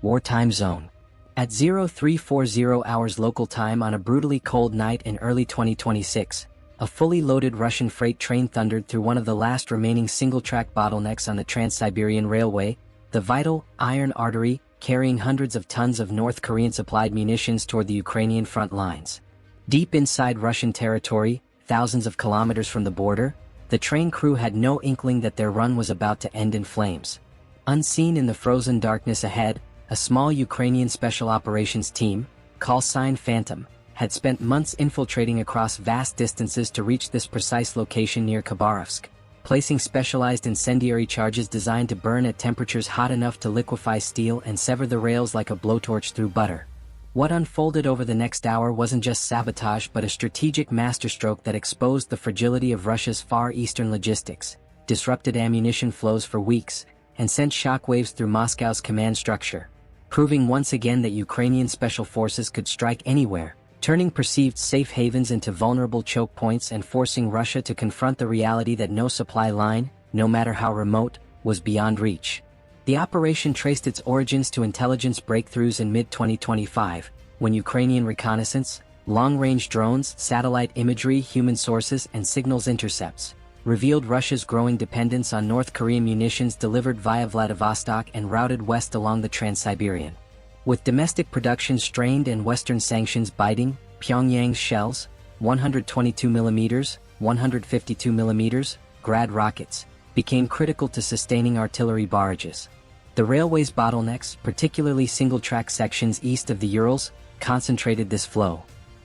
wartime zone. At 0340 hours local time on a brutally cold night in early 2026, a fully loaded Russian freight train thundered through one of the last remaining single-track bottlenecks on the Trans-Siberian Railway, the vital iron artery carrying hundreds of tons of North Korean-supplied munitions toward the Ukrainian front lines. Deep inside Russian territory, thousands of kilometers from the border, the train crew had no inkling that their run was about to end in flames. Unseen in the frozen darkness ahead, a small Ukrainian special operations team, call sign Phantom, had spent months infiltrating across vast distances to reach this precise location near Khabarovsk, placing specialized incendiary charges designed to burn at temperatures hot enough to liquefy steel and sever the rails like a blowtorch through butter. What unfolded over the next hour wasn't just sabotage but a strategic masterstroke that exposed the fragility of Russia's Far Eastern logistics, disrupted ammunition flows for weeks, and sent shockwaves through Moscow's command structure, proving once again that Ukrainian special forces could strike anywhere, turning perceived safe havens into vulnerable choke points and forcing Russia to confront the reality that no supply line, no matter how remote, was beyond reach. The operation traced its origins to intelligence breakthroughs in mid-2025, when Ukrainian reconnaissance, long-range drones, satellite imagery, human sources, and signals intercepts revealed Russia's growing dependence on North Korean munitions delivered via Vladivostok and routed west along the Trans-Siberian. With domestic production strained and Western sanctions biting, Pyongyang's shells, 122mm, 152mm, Grad rockets, became critical to sustaining artillery barrages. The railway's bottlenecks, particularly single-track sections east of the Urals, concentrated this flow.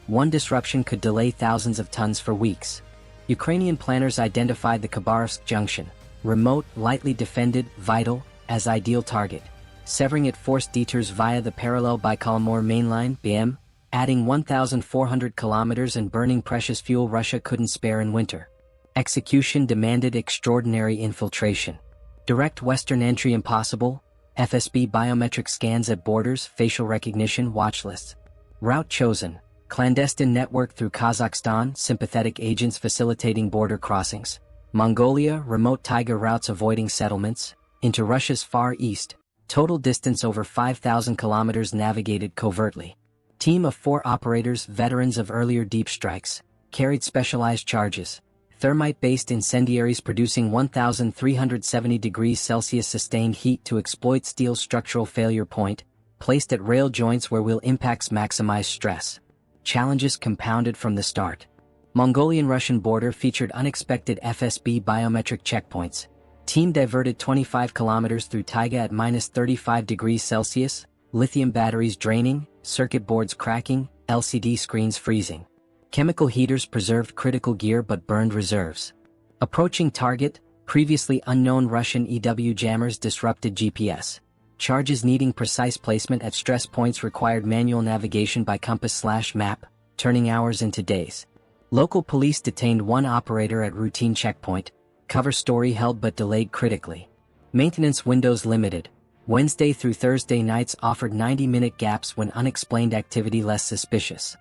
One disruption could delay thousands of tons for weeks. Ukrainian planners identified the Khabarovsk junction, remote, lightly defended, vital, as ideal target. Severing it forced detours via the parallel Baikal-Amur mainline (BM), adding 1,400 kilometers and burning precious fuel Russia couldn't spare in winter. Execution demanded extraordinary infiltration. Direct Western entry impossible, FSB biometric scans at borders, facial recognition watchlists. Route chosen, clandestine network through Kazakhstan, sympathetic agents facilitating border crossings. Mongolia, remote taiga routes avoiding settlements, into Russia's Far East, total distance over 5,000 kilometers navigated covertly. Team of 4 operators, veterans of earlier deep strikes, carried specialized charges. Thermite-based incendiaries producing 1,370 degrees Celsius sustained heat to exploit steel's structural failure point, placed at rail joints where wheel impacts maximize stress. Challenges compounded from the start. Mongolian-Russian border featured unexpected FSB biometric checkpoints. Team diverted 25 kilometers through taiga at -35 degrees Celsius, lithium batteries draining, circuit boards cracking, LCD screens freezing. Chemical heaters preserved critical gear but burned reserves. Approaching target, previously unknown Russian EW jammers disrupted GPS. Charges needing precise placement at stress points required manual navigation by compass/map, turning hours into days. Local police detained 1 operator at routine checkpoint, cover story held but delayed critically. Maintenance windows limited. Wednesday through Thursday nights offered 90-minute gaps when unexplained activity less suspicious.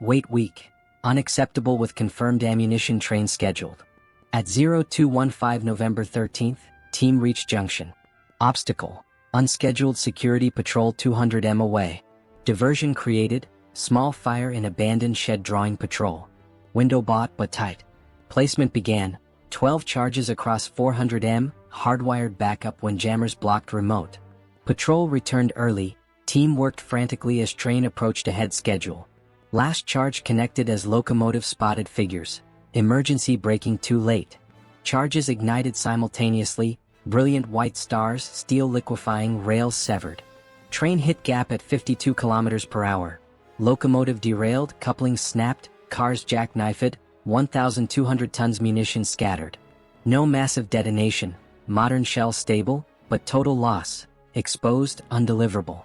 Wait week. Unacceptable with confirmed ammunition train scheduled. At 0215 November 13th, team reached junction. Obstacle. Unscheduled security patrol 200 m away. Diversion created, small fire in abandoned shed drawing patrol. Window bought but tight. Placement began, 12 charges across 400 m, hardwired backup when jammers blocked remote. Patrol returned early, team worked frantically as train approached ahead schedule. Last charge connected as locomotive spotted figures. Emergency braking too late. Charges ignited simultaneously, brilliant white stars, steel liquefying, rails severed. Train hit gap at 52 km per hour. Locomotive derailed, couplings snapped, cars jackknifed, 1,200 tons munitions scattered. No massive detonation, modern shell stable, but total loss, exposed, undeliverable.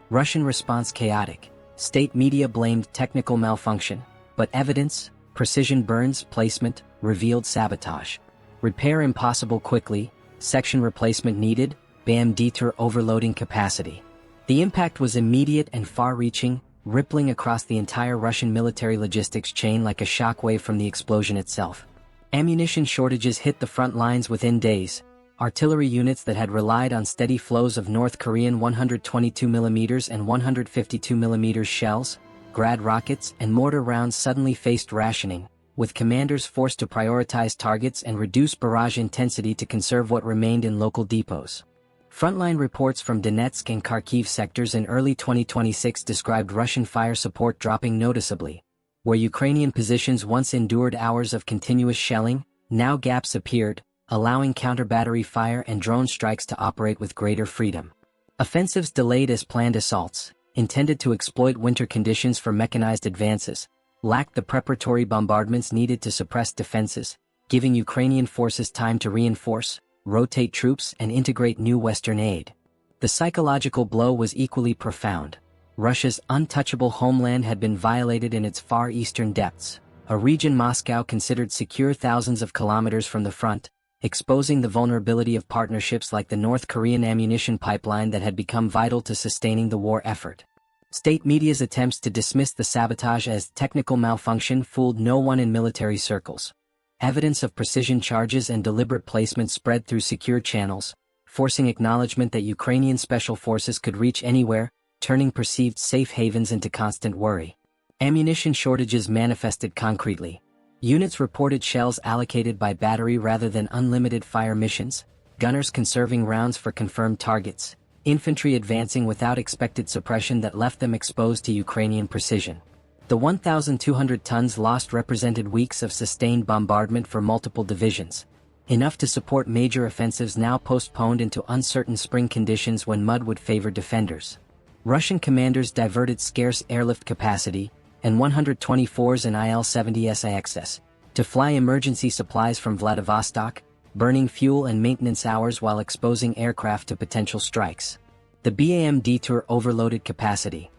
Russian response chaotic. State media blamed technical malfunction, but evidence, precision burns, placement, revealed sabotage. Repair impossible quickly, section replacement needed, BAM detour overloading capacity. The impact was immediate and far-reaching, rippling across the entire Russian military logistics chain like a shockwave from the explosion itself. Ammunition shortages hit the front lines within days. artillery units that had relied on steady flows of North Korean 122mm and 152mm shells, Grad rockets, and mortar rounds suddenly faced rationing, with commanders forced to prioritize targets and reduce barrage intensity to conserve what remained in local depots. Frontline reports from Donetsk and Kharkiv sectors in early 2026 described Russian fire support dropping noticeably. Where Ukrainian positions once endured hours of continuous shelling, now gaps appeared, allowing counter-battery fire and drone strikes to operate with greater freedom. Offensives delayed as planned assaults, intended to exploit winter conditions for mechanized advances, lacked the preparatory bombardments needed to suppress defenses, giving Ukrainian forces time to reinforce, rotate troops, and integrate new Western aid. The psychological blow was equally profound. Russia's untouchable homeland had been violated in its far eastern depths, a region Moscow considered secure thousands of kilometers from the front, exposing the vulnerability of partnerships like the North Korean ammunition pipeline that had become vital to sustaining the war effort. State media's attempts to dismiss the sabotage as technical malfunction fooled no one in military circles. Evidence of precision charges and deliberate placement spread through secure channels, forcing acknowledgement that Ukrainian special forces could reach anywhere, turning perceived safe havens into constant worry. Ammunition shortages manifested concretely. Units reported shells allocated by battery rather than unlimited fire missions, gunners conserving rounds for confirmed targets, infantry advancing without expected suppression that left them exposed to Ukrainian precision. The 1,200 tons lost represented weeks of sustained bombardment for multiple divisions, enough to support major offensives now postponed into uncertain spring conditions when mud would favor defenders. Russian commanders diverted scarce airlift capacity, and 124s and Il-70s to fly emergency supplies from Vladivostok, burning fuel and maintenance hours while exposing aircraft to potential strikes. The BAM detour overloaded capacity.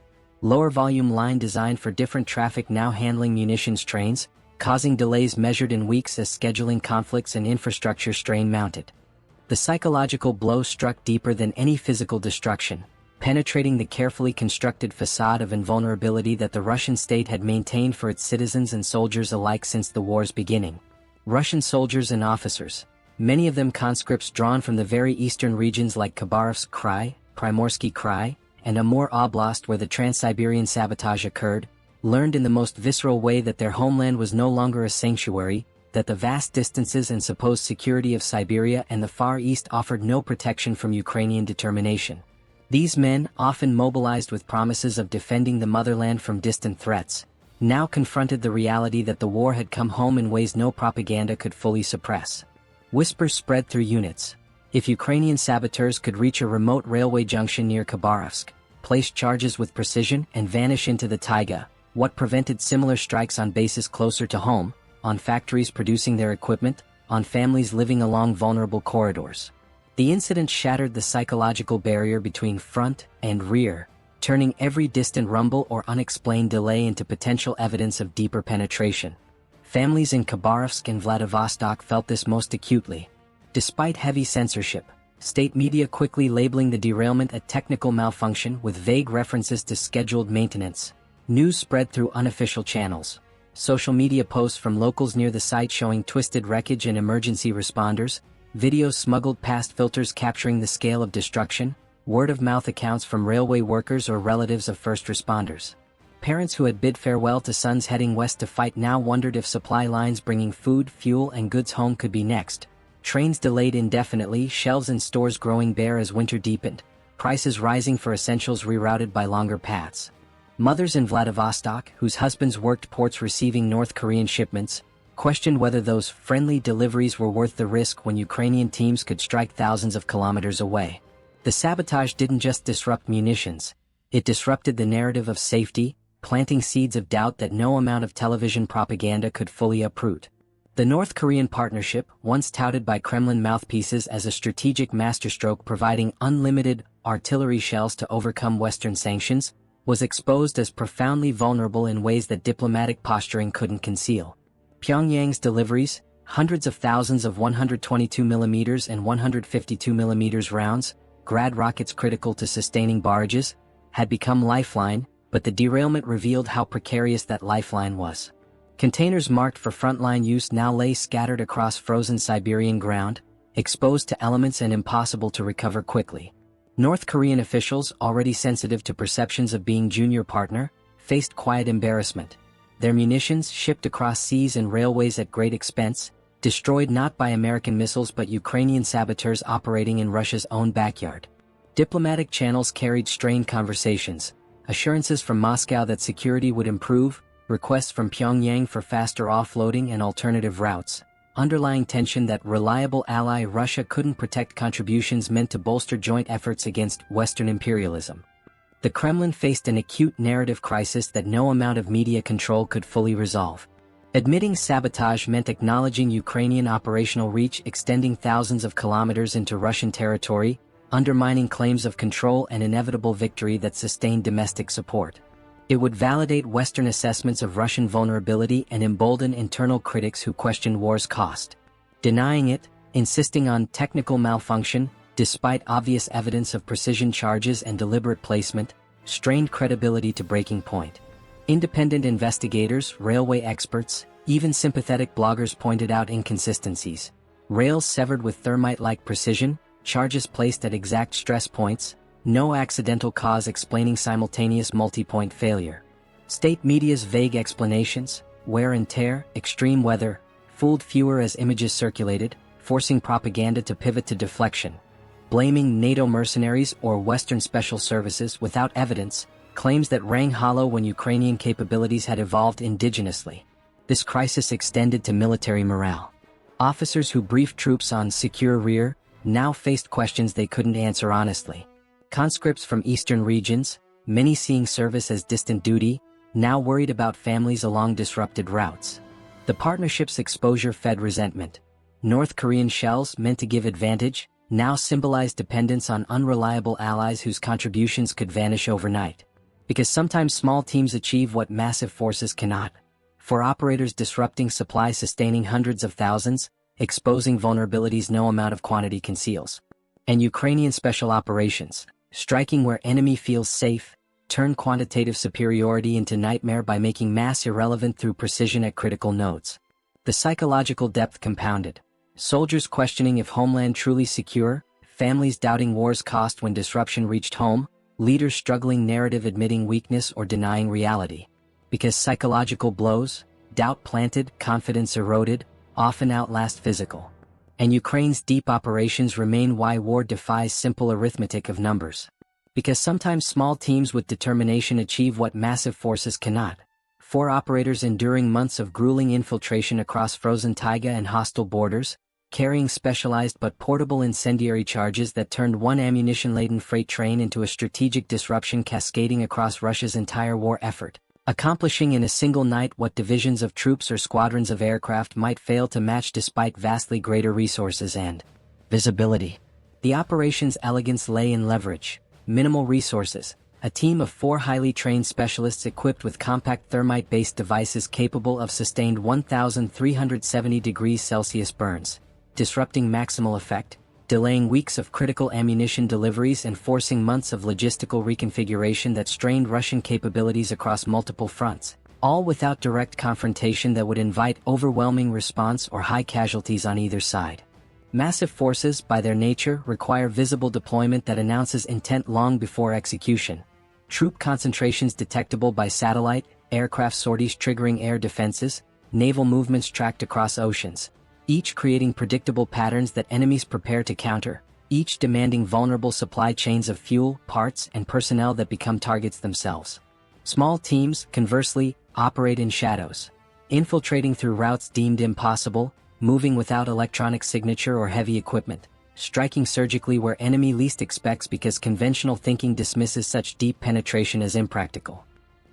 Lower volume line designed for different traffic now handling munitions trains, causing delays measured in weeks as scheduling conflicts and infrastructure strain mounted. The psychological blow struck deeper than any physical destruction, penetrating the carefully constructed facade of invulnerability that the Russian state had maintained for its citizens and soldiers alike since the war's beginning. Russian soldiers and officers, many of them conscripts drawn from the very eastern regions like Khabarovsk Krai, Primorsky Krai, and Amur Oblast where the Trans-Siberian sabotage occurred, learned in the most visceral way that their homeland was no longer a sanctuary, that the vast distances and supposed security of Siberia and the Far East offered no protection from Ukrainian determination. These men, often mobilized with promises of defending the motherland from distant threats, now confronted the reality that the war had come home in ways no propaganda could fully suppress. Whispers spread through units. If Ukrainian saboteurs could reach a remote railway junction near Khabarovsk, place charges with precision and vanish into the taiga, what prevented similar strikes on bases closer to home, on factories producing their equipment, on families living along vulnerable corridors? The incident shattered the psychological barrier between front and rear, turning every distant rumble or unexplained delay into potential evidence of deeper penetration. Families in Khabarovsk and Vladivostok felt this most acutely. Despite heavy censorship, state media quickly labeling the derailment a technical malfunction with vague references to scheduled maintenance, news spread through unofficial channels. Social media posts from locals near the site showing twisted wreckage and emergency responders, videos smuggled past filters capturing the scale of destruction, word-of-mouth accounts from railway workers or relatives of first responders. Parents who had bid farewell to sons heading west to fight now wondered if supply lines bringing food, fuel, and goods home could be next. Trains delayed indefinitely, shelves in stores growing bare as winter deepened, prices rising for essentials rerouted by longer paths. Mothers in Vladivostok, whose husbands worked ports receiving North Korean shipments, questioned whether those friendly deliveries were worth the risk when Ukrainian teams could strike thousands of kilometers away. The sabotage didn't just disrupt munitions, it disrupted the narrative of safety, planting seeds of doubt that no amount of television propaganda could fully uproot. The North Korean partnership, once touted by Kremlin mouthpieces as a strategic masterstroke providing unlimited artillery shells to overcome Western sanctions, was exposed as profoundly vulnerable in ways that diplomatic posturing couldn't conceal. Pyongyang's deliveries, hundreds of thousands of 122mm and 152mm rounds, Grad rockets critical to sustaining barrages, had become lifeline, but the derailment revealed how precarious that lifeline was. Containers marked for frontline use now lay scattered across frozen Siberian ground, exposed to elements and impossible to recover quickly. North Korean officials, already sensitive to perceptions of being junior partner, faced quiet embarrassment. Their munitions, shipped across seas and railways at great expense, destroyed not by American missiles but Ukrainian saboteurs operating in Russia's own backyard. Diplomatic channels carried strained conversations, assurances from Moscow that security would improve, requests from Pyongyang for faster offloading and alternative routes, underlying tension that reliable ally Russia couldn't protect contributions meant to bolster joint efforts against Western imperialism. The Kremlin faced an acute narrative crisis that no amount of media control could fully resolve. Admitting sabotage meant acknowledging Ukrainian operational reach extending thousands of kilometers into Russian territory, undermining claims of control and inevitable victory that sustained domestic support. It would validate Western assessments of Russian vulnerability and embolden internal critics who questioned war's cost. Denying it, insisting on technical malfunction, despite obvious evidence of precision charges and deliberate placement, strained credibility to breaking point. Independent investigators, railway experts, even sympathetic bloggers pointed out inconsistencies. Rails severed with thermite-like precision, charges placed at exact stress points, no accidental cause explaining simultaneous multi-point failure. State media's vague explanations, wear and tear, extreme weather, fooled fewer as images circulated, forcing propaganda to pivot to deflection. Blaming NATO mercenaries or Western special services without evidence, claims that rang hollow when Ukrainian capabilities had evolved indigenously. This crisis extended to military morale. Officers who briefed troops on secure rear now faced questions they couldn't answer honestly. Conscripts from eastern regions, many seeing service as distant duty, now worried about families along disrupted routes. The partnership's exposure fed resentment. North Korean shells meant to give advantage, now symbolized dependence on unreliable allies whose contributions could vanish overnight. Because sometimes small teams achieve what massive forces cannot. For operators disrupting supply sustaining hundreds of thousands, exposing vulnerabilities no amount of quantity conceals. And Ukrainian special operations, striking where enemy feels safe, turn quantitative superiority into nightmare by making mass irrelevant through precision at critical nodes. The psychological depth compounded. Soldiers questioning if homeland truly secure, families doubting war's cost when disruption reached home, leaders struggling narrative admitting weakness or denying reality. Because psychological blows, doubt planted, confidence eroded, often outlast physical. And Ukraine's deep operations remain why war defies simple arithmetic of numbers. Because sometimes small teams with determination achieve what massive forces cannot. 4 operators enduring months of grueling infiltration across frozen taiga and hostile borders, carrying specialized but portable incendiary charges that turned one ammunition-laden freight train into a strategic disruption cascading across Russia's entire war effort, accomplishing in a single night what divisions of troops or squadrons of aircraft might fail to match despite vastly greater resources and visibility. The operation's elegance lay in leverage, minimal resources, a team of 4 highly trained specialists equipped with compact thermite-based devices capable of sustained 1,370 degrees Celsius burns, disrupting maximal effect, delaying weeks of critical ammunition deliveries and forcing months of logistical reconfiguration that strained Russian capabilities across multiple fronts, all without direct confrontation that would invite overwhelming response or high casualties on either side. Massive forces, by their nature, require visible deployment that announces intent long before execution. Troop concentrations detectable by satellite, aircraft sorties triggering air defenses, naval movements tracked across oceans, each creating predictable patterns that enemies prepare to counter, each demanding vulnerable supply chains of fuel, parts, and personnel that become targets themselves. Small teams, conversely, operate in shadows, infiltrating through routes deemed impossible, moving without electronic signature or heavy equipment, striking surgically where enemy least expects because conventional thinking dismisses such deep penetration as impractical.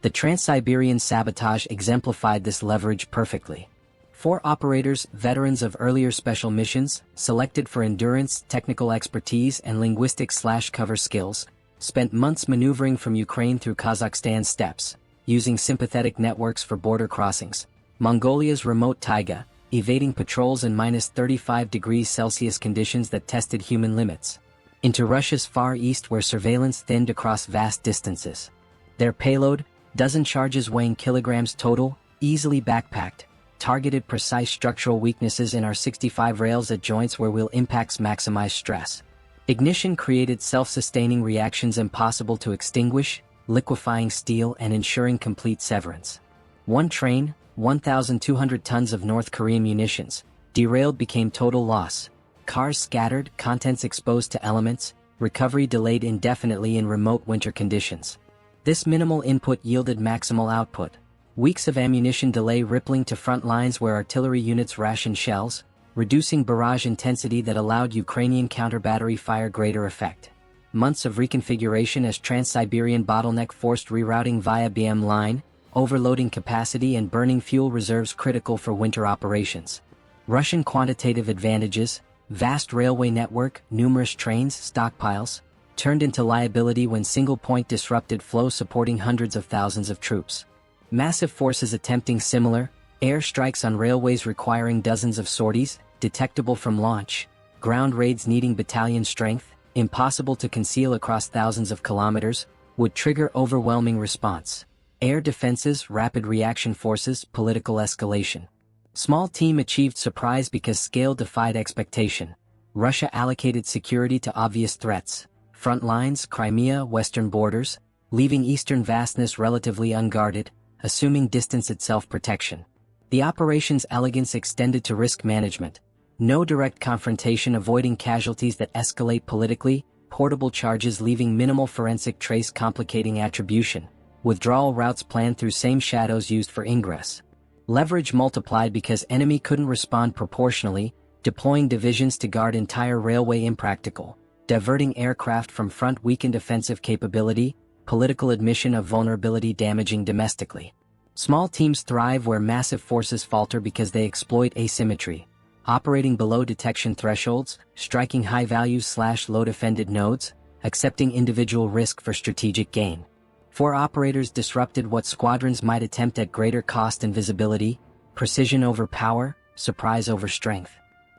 The Trans-Siberian Sabotage exemplified this leverage perfectly. 4 operators, veterans of earlier special missions, selected for endurance, technical expertise, and linguistic/cover skills, spent months maneuvering from Ukraine through Kazakhstan's steppes, using sympathetic networks for border crossings, Mongolia's remote taiga, evading patrols in -35 degrees Celsius conditions that tested human limits, into Russia's far east where surveillance thinned across vast distances. Their payload, dozen charges weighing kilograms total, easily backpacked, targeted precise structural weaknesses in our 65 rails at joints where wheel impacts maximize stress. Ignition created self-sustaining reactions impossible to extinguish, liquefying steel and ensuring complete severance. One train, 1,200 tons of North Korean munitions, derailed became total loss. Cars scattered, contents exposed to elements, recovery delayed indefinitely in remote winter conditions. This minimal input yielded maximal output. Weeks of ammunition delay rippling to front lines where artillery units rationed shells, reducing barrage intensity that allowed Ukrainian counter-battery fire greater effect. Months of reconfiguration as Trans-Siberian bottleneck forced rerouting via BM line, overloading capacity and burning fuel reserves critical for winter operations. Russian quantitative advantages, vast railway network, numerous trains, stockpiles, turned into liability when single point disrupted flow supporting hundreds of thousands of troops. Massive forces attempting similar, air strikes on railways requiring dozens of sorties, detectable from launch, ground raids needing battalion strength, impossible to conceal across thousands of kilometers, would trigger overwhelming response. Air defenses, rapid reaction forces, political escalation. Small team achieved surprise because scale defied expectation. Russia allocated security to obvious threats, front lines, Crimea, western borders, leaving eastern vastness relatively unguarded, assuming distance itself protection. The operation's elegance extended to risk management. No direct confrontation avoiding casualties that escalate politically, portable charges leaving minimal forensic trace complicating attribution, withdrawal routes planned through same shadows used for ingress. Leverage multiplied because enemy couldn't respond proportionally, deploying divisions to guard entire railway impractical, diverting aircraft from front weakened offensive capability, political admission of vulnerability damaging domestically. Small teams thrive where massive forces falter because they exploit asymmetry, operating below detection thresholds, striking high values/low defended nodes, accepting individual risk for strategic gain. Four operators disrupted what squadrons might attempt at greater cost and visibility, precision over power, surprise over strength.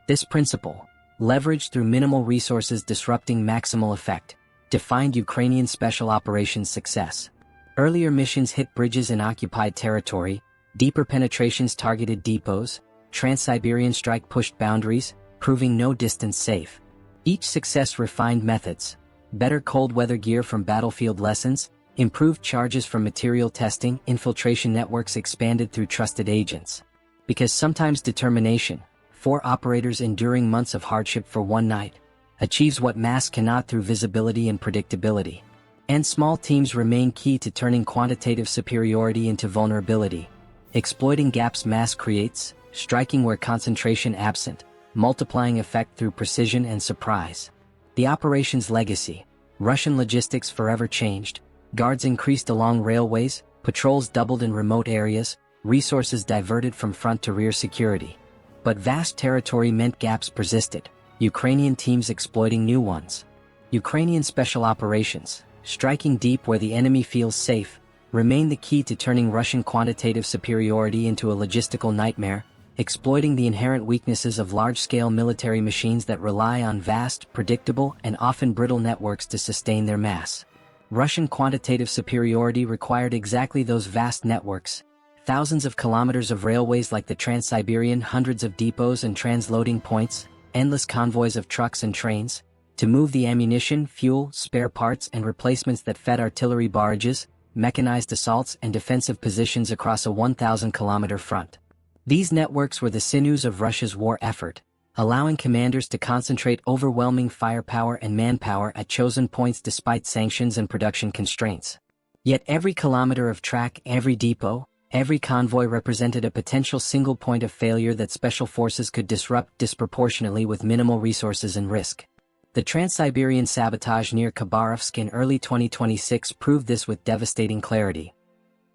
This principle, leveraged through minimal resources disrupting maximal effect, defined Ukrainian special operations success. Earlier missions hit bridges in occupied territory, deeper penetrations targeted depots, Trans-Siberian strike pushed boundaries, proving no distance safe. Each success refined methods, better cold weather gear from battlefield lessons, improved charges from material testing, infiltration networks expanded through trusted agents. Because sometimes determination, four operators enduring months of hardship for one night, achieves what mass cannot through visibility and predictability. And small teams remain key to turning quantitative superiority into vulnerability, exploiting gaps mass creates, striking where concentration absent, multiplying effect through precision and surprise. The operation's legacy, Russian logistics forever changed, guards increased along railways, patrols doubled in remote areas, resources diverted from front to rear security. But vast territory meant gaps persisted, Ukrainian teams exploiting new ones. Ukrainian special operations, striking deep where the enemy feels safe, remain the key to turning Russian quantitative superiority into a logistical nightmare, exploiting the inherent weaknesses of large-scale military machines that rely on vast, predictable, and often brittle networks to sustain their mass. Russian quantitative superiority required exactly those vast networks, thousands of kilometers of railways like the Trans-Siberian, hundreds of depots and transloading points, endless convoys of trucks and trains, to move the ammunition, fuel, spare parts and replacements that fed artillery barrages, mechanized assaults and defensive positions across a 1,000-kilometer front. These networks were the sinews of Russia's war effort, allowing commanders to concentrate overwhelming firepower and manpower at chosen points despite sanctions and production constraints. Yet every kilometer of track, every depot, every convoy represented a potential single point of failure that special forces could disrupt disproportionately with minimal resources and risk. The Trans-Siberian sabotage near Khabarovsk in early 2026 proved this with devastating clarity.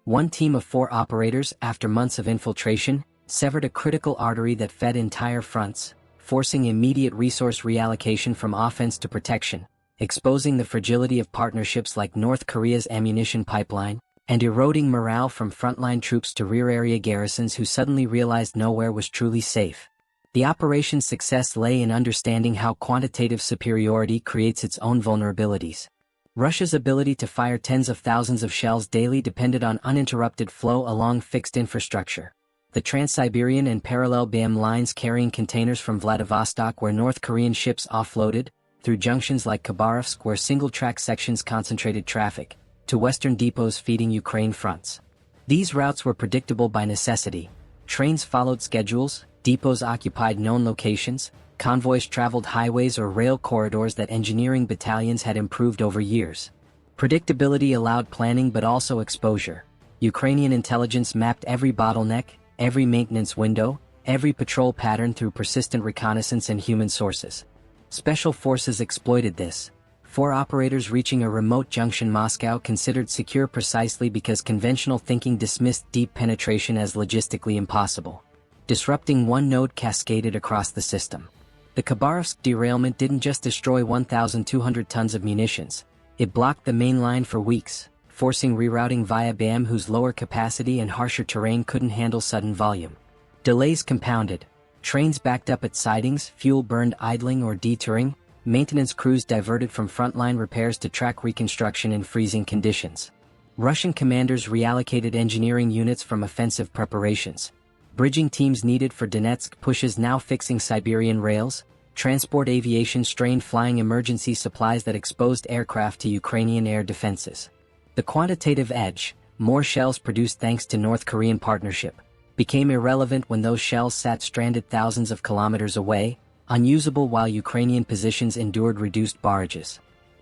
One team of four operators, after months of infiltration, severed a critical artery that fed entire fronts, forcing immediate resource reallocation from offense to protection, exposing the fragility of partnerships like North Korea's ammunition pipeline, and eroding morale from frontline troops to rear area garrisons who suddenly realized nowhere was truly safe. The operation's success lay in understanding how quantitative superiority creates its own vulnerabilities. Russia's ability to fire tens of thousands of shells daily depended on uninterrupted flow along fixed infrastructure. The Trans-Siberian and parallel BAM lines carrying containers from Vladivostok where North Korean ships offloaded, through junctions like Khabarovsk where single-track sections concentrated traffic, to western depots feeding Ukraine fronts. These routes were predictable by necessity. Trains followed schedules, depots occupied known locations, convoys traveled highways or rail corridors that engineering battalions had improved over years. Predictability allowed planning but also exposure. Ukrainian intelligence mapped every bottleneck, every maintenance window, every patrol pattern through persistent reconnaissance and human sources. Special forces exploited this. 4 operators reaching a remote junction Moscow considered secure precisely because conventional thinking dismissed deep penetration as logistically impossible. Disrupting one node cascaded across the system. The Khabarovsk derailment didn't just destroy 1,200 tons of munitions, it blocked the main line for weeks, forcing rerouting via BAM whose lower capacity and harsher terrain couldn't handle sudden volume. Delays compounded. Trains backed up at sidings, fuel burned idling or detouring, maintenance crews diverted from frontline repairs to track reconstruction in freezing conditions. Russian commanders reallocated engineering units from offensive preparations. Bridging teams needed for Donetsk pushes now fixing Siberian rails. Transport aviation strained flying emergency supplies that exposed aircraft to Ukrainian air defenses. The quantitative edge, more shells produced thanks to North Korean partnership, became irrelevant when those shells sat stranded thousands of kilometers away, unusable while Ukrainian positions endured reduced barrages.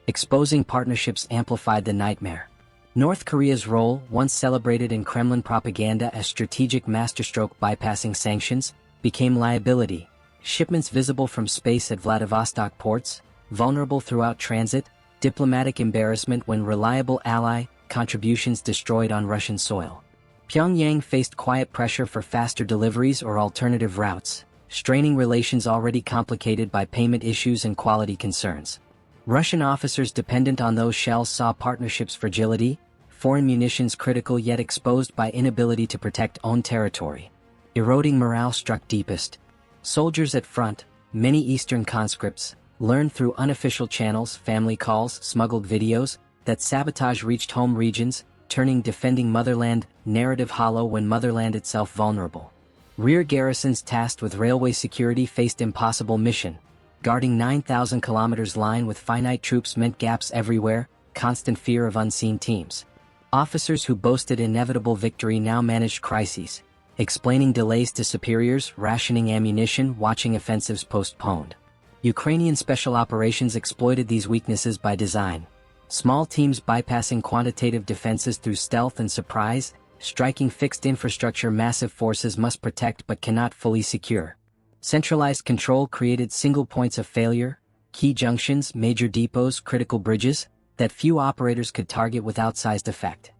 Exposing partnerships amplified the nightmare. North Korea's role, once celebrated in Kremlin propaganda as strategic masterstroke bypassing sanctions, became liability. Shipments visible from space at Vladivostok ports, vulnerable throughout transit, diplomatic embarrassment when reliable ally contributions destroyed on Russian soil. Pyongyang faced quiet pressure for faster deliveries or alternative routes, straining relations already complicated by payment issues and quality concerns. Russian officers dependent on those shells saw partnerships' fragility, foreign munitions critical yet exposed by inability to protect own territory. Eroding morale struck deepest. Soldiers at front, many Eastern conscripts, learned through unofficial channels, family calls, smuggled videos, that sabotage reached home regions, turning defending motherland narrative hollow when motherland itself vulnerable. Rear garrisons tasked with railway security faced impossible mission. Guarding 9,000 kilometers line with finite troops meant gaps everywhere, constant fear of unseen teams. Officers who boasted inevitable victory now managed crises, explaining delays to superiors, rationing ammunition, watching offensives postponed. Ukrainian special operations exploited these weaknesses by design. Small teams bypassing quantitative defenses through stealth and surprise, striking fixed infrastructure massive forces must protect but cannot fully secure. Centralized control created single points of failure, key junctions, major depots, critical bridges, that few operators could target with outsized effect.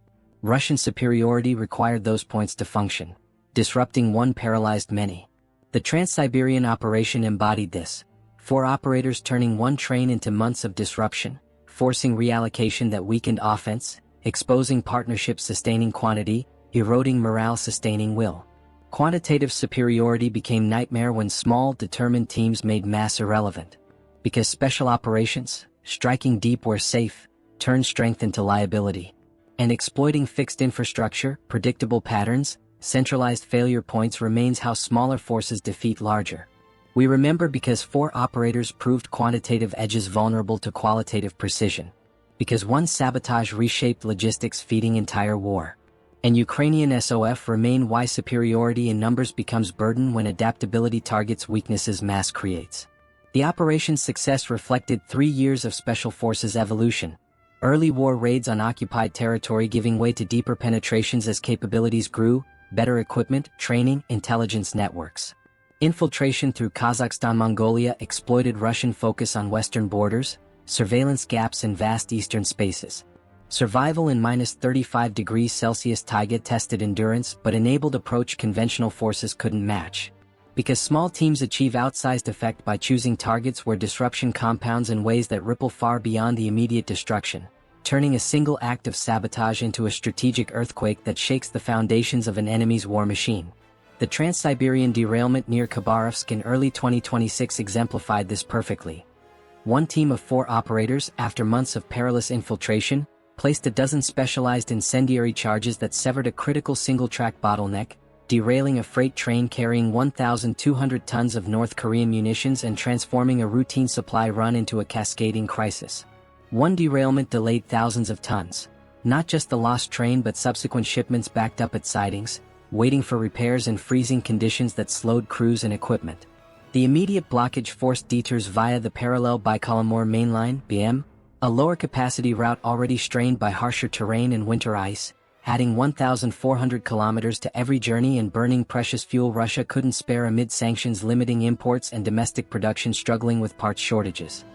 Russian superiority required those points to function. Disrupting one paralyzed many. The Trans-Siberian operation embodied this. 4 operators turning one train into months of disruption, forcing reallocation that weakened offense, exposing partnerships sustaining quantity, eroding morale sustaining will. Quantitative superiority became nightmare when small, determined teams made mass irrelevant. Because special operations, striking deep where safe, turned strength into liability. And exploiting fixed infrastructure, predictable patterns, centralized failure points remains how smaller forces defeat larger. We remember because 4 operators proved quantitative edges vulnerable to qualitative precision. Because one sabotage reshaped logistics feeding entire war. And Ukrainian SOF remain why superiority in numbers becomes burden when adaptability targets weaknesses mass creates. The operation's success reflected 3 years of Special Forces evolution. Early war raids on occupied territory giving way to deeper penetrations as capabilities grew, better equipment, training, intelligence networks. Infiltration through Kazakhstan-Mongolia exploited Russian focus on western borders, surveillance gaps in vast eastern spaces. Survival in -35 degrees Celsius taiga tested endurance but enabled approach conventional forces couldn't match. Because small teams achieve outsized effect by choosing targets where disruption compounds in ways that ripple far beyond the immediate destruction, turning a single act of sabotage into a strategic earthquake that shakes the foundations of an enemy's war machine. The Trans-Siberian derailment near Khabarovsk in early 2026 exemplified this perfectly. One team of 4 operators, after months of perilous infiltration, placed a dozen specialized incendiary charges that severed a critical single-track bottleneck, derailing a freight train carrying 1,200 tons of North Korean munitions and transforming a routine supply run into a cascading crisis. One derailment delayed thousands of tons. Not just the lost train but subsequent shipments backed up at sidings, waiting for repairs in freezing conditions that slowed crews and equipment. The immediate blockage forced detours via the parallel Baikalmur mainline (BM), a lower-capacity route already strained by harsher terrain and winter ice, adding 1,400 kilometers to every journey and burning precious fuel Russia couldn't spare amid sanctions limiting imports and domestic production struggling with parts shortages.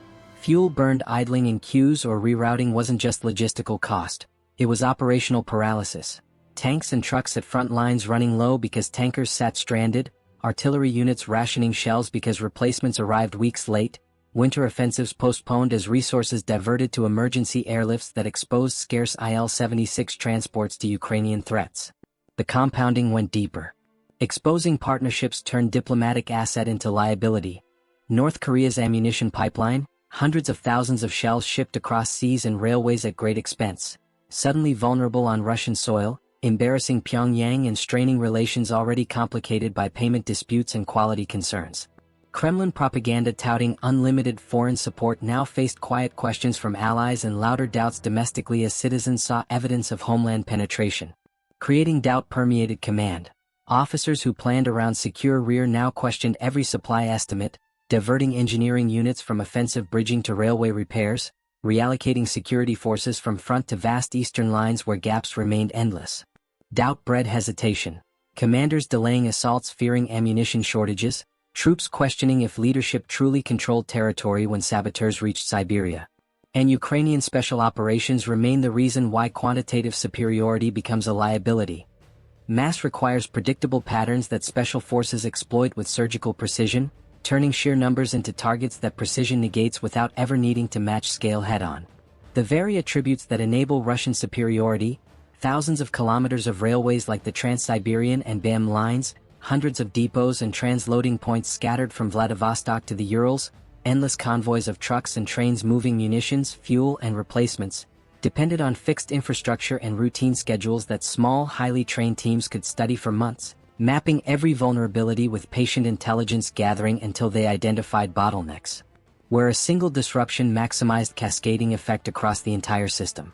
Fuel burned idling in queues or rerouting wasn't just logistical cost, it was operational paralysis. Tanks and trucks at front lines running low because tankers sat stranded, artillery units rationing shells because replacements arrived weeks late, winter offensives postponed as resources diverted to emergency airlifts that exposed scarce Il-76 transports to Ukrainian threats. The compounding went deeper. Exposing partnerships turned diplomatic asset into liability. North Korea's ammunition pipeline, hundreds of thousands of shells shipped across seas and railways at great expense, suddenly vulnerable on Russian soil, embarrassing Pyongyang and straining relations already complicated by payment disputes and quality concerns. Kremlin propaganda touting unlimited foreign support now faced quiet questions from allies and louder doubts domestically as citizens saw evidence of homeland penetration. Creating doubt permeated command. Officers who planned around secure rear now questioned every supply estimate, diverting engineering units from offensive bridging to railway repairs, reallocating security forces from front to vast eastern lines where gaps remained endless. Doubt bred hesitation. Commanders delaying assaults fearing ammunition shortages, troops questioning if leadership truly controlled territory when saboteurs reached Siberia. And Ukrainian special operations remain the reason why quantitative superiority becomes a liability. Mass requires predictable patterns that special forces exploit with surgical precision, turning sheer numbers into targets that precision negates without ever needing to match scale head-on. The very attributes that enable Russian superiority, thousands of kilometers of railways like the Trans-Siberian and BM lines, hundreds of depots and transloading points scattered from Vladivostok to the Urals, endless convoys of trucks and trains moving munitions, fuel and replacements, depended on fixed infrastructure and routine schedules that small, highly trained teams could study for months, mapping every vulnerability with patient intelligence gathering until they identified bottlenecks, where a single disruption maximized cascading effect across the entire system.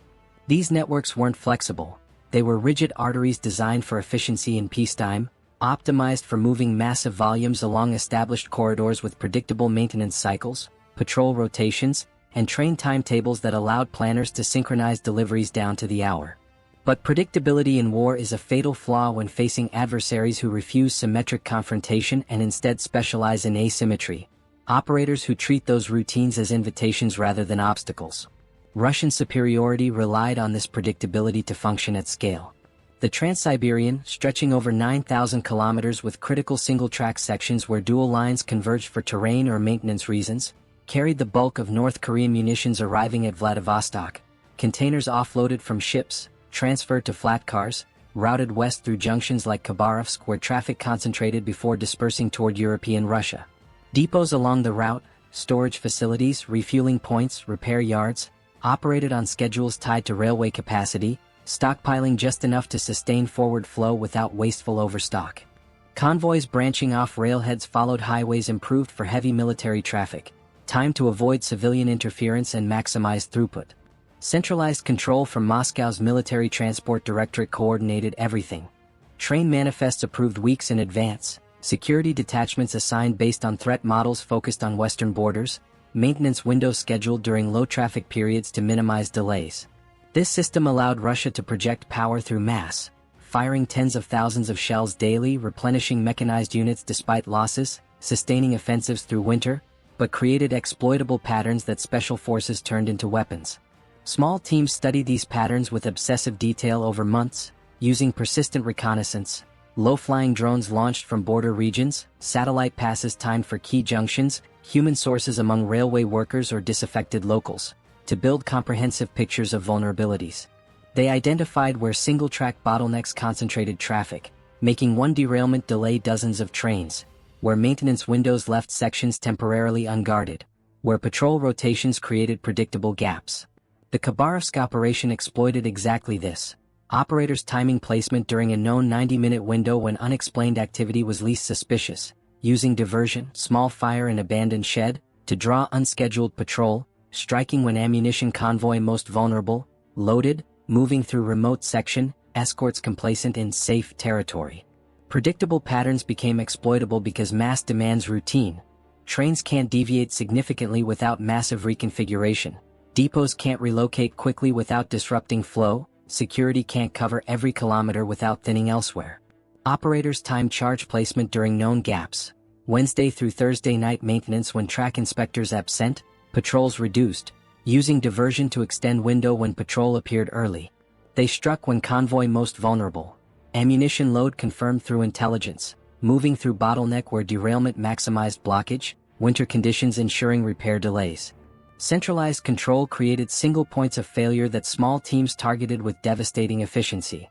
These networks weren't flexible, they were rigid arteries designed for efficiency in peacetime, optimized for moving massive volumes along established corridors with predictable maintenance cycles, patrol rotations, and train timetables that allowed planners to synchronize deliveries down to the hour. But predictability in war is a fatal flaw when facing adversaries who refuse symmetric confrontation and instead specialize in asymmetry, operators who treat those routines as invitations rather than obstacles. Russian superiority relied on this predictability to function at scale. The Trans-Siberian, stretching over 9,000 kilometers with critical single-track sections where dual lines converged for terrain or maintenance reasons, carried the bulk of North Korean munitions arriving at Vladivostok, containers offloaded from ships, transferred to flat cars, routed west through junctions like Khabarovsk where traffic concentrated before dispersing toward European Russia. Depots along the route, storage facilities, refueling points, repair yards, operated on schedules tied to railway capacity, stockpiling just enough to sustain forward flow without wasteful overstock. Convoys branching off railheads followed highways improved for heavy military traffic, timed to avoid civilian interference and maximize throughput. Centralized control from Moscow's Military Transport Directorate coordinated everything. Train manifests approved weeks in advance, security detachments assigned based on threat models focused on western borders, maintenance windows scheduled during low traffic periods to minimize delays. This system allowed Russia to project power through mass, firing tens of thousands of shells daily, replenishing mechanized units despite losses, sustaining offensives through winter, but created exploitable patterns that special forces turned into weapons. Small teams studied these patterns with obsessive detail over months, using persistent reconnaissance, low-flying drones launched from border regions, satellite passes timed for key junctions, human sources among railway workers or disaffected locals, to build comprehensive pictures of vulnerabilities. They identified where single-track bottlenecks concentrated traffic, making one derailment delay dozens of trains, where maintenance windows left sections temporarily unguarded, where patrol rotations created predictable gaps. The Khabarovsk operation exploited exactly this, Operators timing placement during a known 90-minute window when unexplained activity was least suspicious, using diversion, small fire and abandoned shed, to draw unscheduled patrol, striking when ammunition convoy most vulnerable, loaded, moving through remote section, escorts complacent in safe territory. Predictable patterns became exploitable because mass demands routine. Trains can't deviate significantly without massive reconfiguration. Depots can't relocate quickly without disrupting flow. Security can't cover every kilometer without thinning elsewhere. Operators time charge placement during known gaps. Wednesday through Thursday night maintenance when track inspectors absent, patrols reduced, using diversion to extend window when patrol appeared early. They struck when convoy most vulnerable. Ammunition load confirmed through intelligence, moving through bottleneck where derailment maximized blockage, winter conditions ensuring repair delays. Centralized control created single points of failure that small teams targeted with devastating efficiency.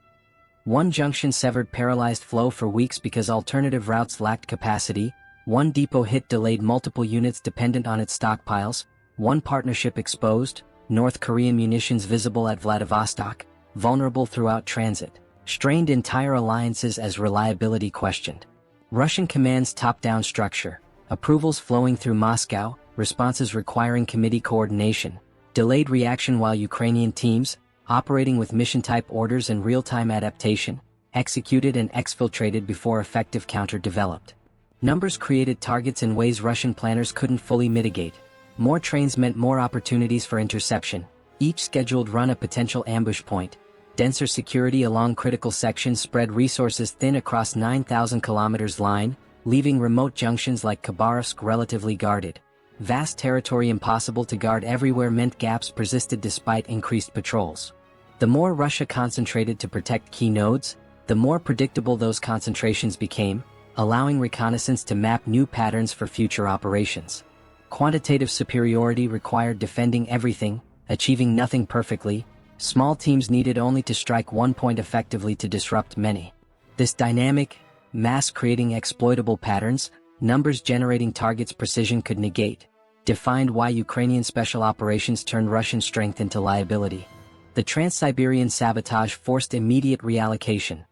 One junction severed paralyzed flow for weeks because alternative routes lacked capacity. One depot hit delayed multiple units dependent on its stockpiles. One partnership exposed, North Korean munitions visible at Vladivostok, vulnerable throughout transit, strained entire alliances as reliability questioned. Russian command's top-down structure, approvals flowing through Moscow, responses requiring committee coordination, delayed reaction while Ukrainian teams, operating with mission-type orders and real-time adaptation, executed and exfiltrated before effective counter developed. Numbers created targets in ways Russian planners couldn't fully mitigate. More trains meant more opportunities for interception, each scheduled run a potential ambush point. Denser security along critical sections spread resources thin across 9,000 kilometers line, leaving remote junctions like Khabarovsk relatively guarded. Vast territory impossible to guard everywhere meant gaps persisted despite increased patrols. The more Russia concentrated to protect key nodes, the more predictable those concentrations became, allowing reconnaissance to map new patterns for future operations. Quantitative superiority required defending everything, achieving nothing perfectly. Small teams needed only to strike one point effectively to disrupt many. This dynamic, mass-creating exploitable patterns, numbers-generating targets precision could negate, defined why Ukrainian special operations turned Russian strength into liability. The Trans-Siberian sabotage forced immediate reallocation.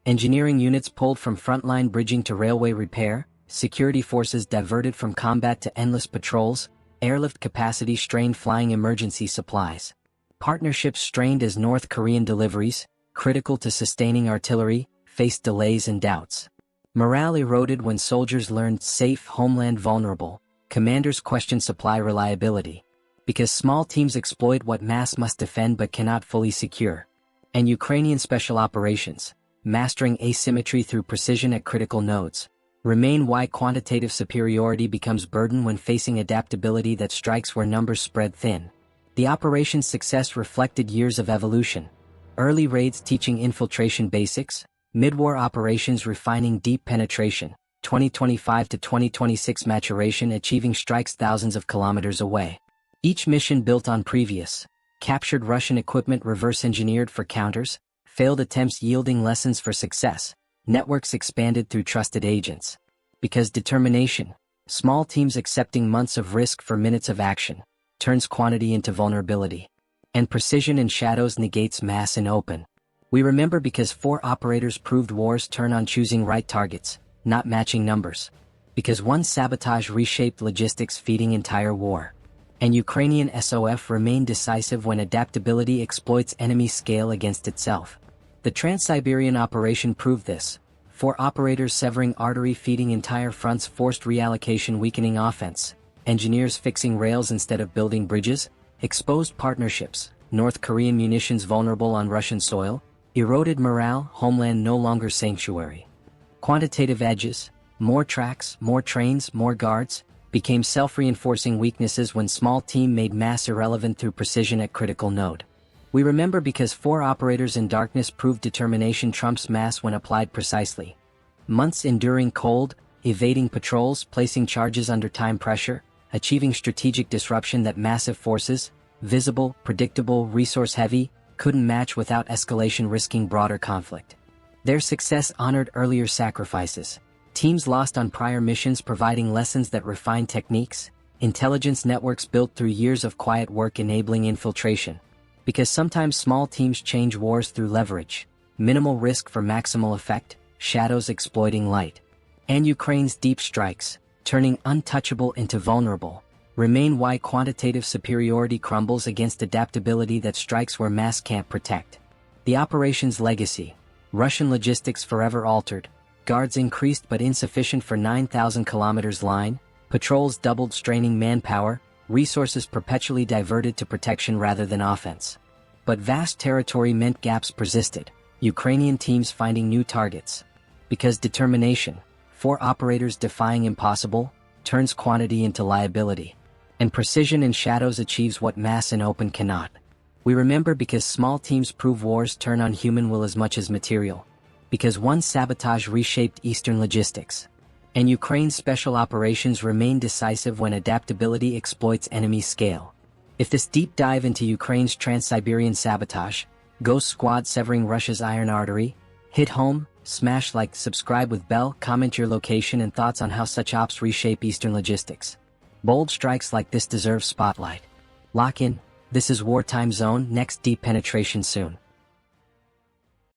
Engineering units pulled from frontline bridging to railway repair, security forces diverted from combat to endless patrols, airlift capacity strained flying emergency supplies. Partnerships strained as North Korean deliveries, critical to sustaining artillery, faced delays and doubts. Morale eroded when soldiers learned safe homeland vulnerable. Commanders questioned supply reliability. Because small teams exploit what mass must defend but cannot fully secure. And Ukrainian special operations, mastering asymmetry through precision at critical nodes, remain why quantitative superiority becomes burden when facing adaptability that strikes where numbers spread thin. The operation's success reflected years of evolution. Early raids teaching infiltration basics, mid-war operations refining deep penetration, 2025 to 2026 maturation achieving strikes thousands of kilometers away. Each mission built on previous, captured Russian equipment reverse-engineered for counters, failed attempts yielding lessons for success, networks expanded through trusted agents. Because determination, small teams accepting months of risk for minutes of action, turns quantity into vulnerability. And precision in shadows negates mass in open. We remember because 4 operators proved wars turn on choosing right targets, not matching numbers. Because one sabotage reshaped logistics feeding entire war. And Ukrainian SOF remained decisive when adaptability exploits enemy scale against itself. The Trans-Siberian operation proved this. 4 operators severing artery feeding entire fronts forced reallocation weakening offense. Engineers fixing rails instead of building bridges, exposed partnerships, North Korean munitions vulnerable on Russian soil, eroded morale, homeland no longer sanctuary. Quantitative edges, more tracks, more trains, more guards, became self-reinforcing weaknesses when small team made mass irrelevant through precision at critical node. We remember because 4 operators in darkness proved determination trumps mass when applied precisely. Months enduring cold, evading patrols, placing charges under time pressure, achieving strategic disruption that massive forces, visible, predictable, resource-heavy, couldn't match without escalation risking broader conflict. Their success honored earlier sacrifices. Teams lost on prior missions providing lessons that refined techniques, intelligence networks built through years of quiet work enabling infiltration. Because sometimes small teams change wars through leverage, minimal risk for maximal effect, shadows exploiting light. And Ukraine's deep strikes, turning untouchable into vulnerable, remain why quantitative superiority crumbles against adaptability that strikes where mass can't protect. The operation's legacy, Russian logistics forever altered, guards increased but insufficient for 9,000 kilometers line, patrols doubled straining manpower, resources perpetually diverted to protection rather than offense. But vast territory meant gaps persisted, Ukrainian teams finding new targets. Because determination, for operators defying impossible, turns quantity into liability. And precision in shadows achieves what mass in open cannot. We remember because small teams prove wars turn on human will as much as material. Because one sabotage reshaped Eastern logistics. And Ukraine's special operations remain decisive when adaptability exploits enemy scale. If this deep dive into Ukraine's Trans-Siberian sabotage, Ghost Squad severing Russia's iron artery, hit home, smash like, subscribe with bell, comment your location and thoughts on how such ops reshape Eastern logistics. Bold strikes like this deserve spotlight. Lock in, this is Wartime Zone, next deep penetration soon.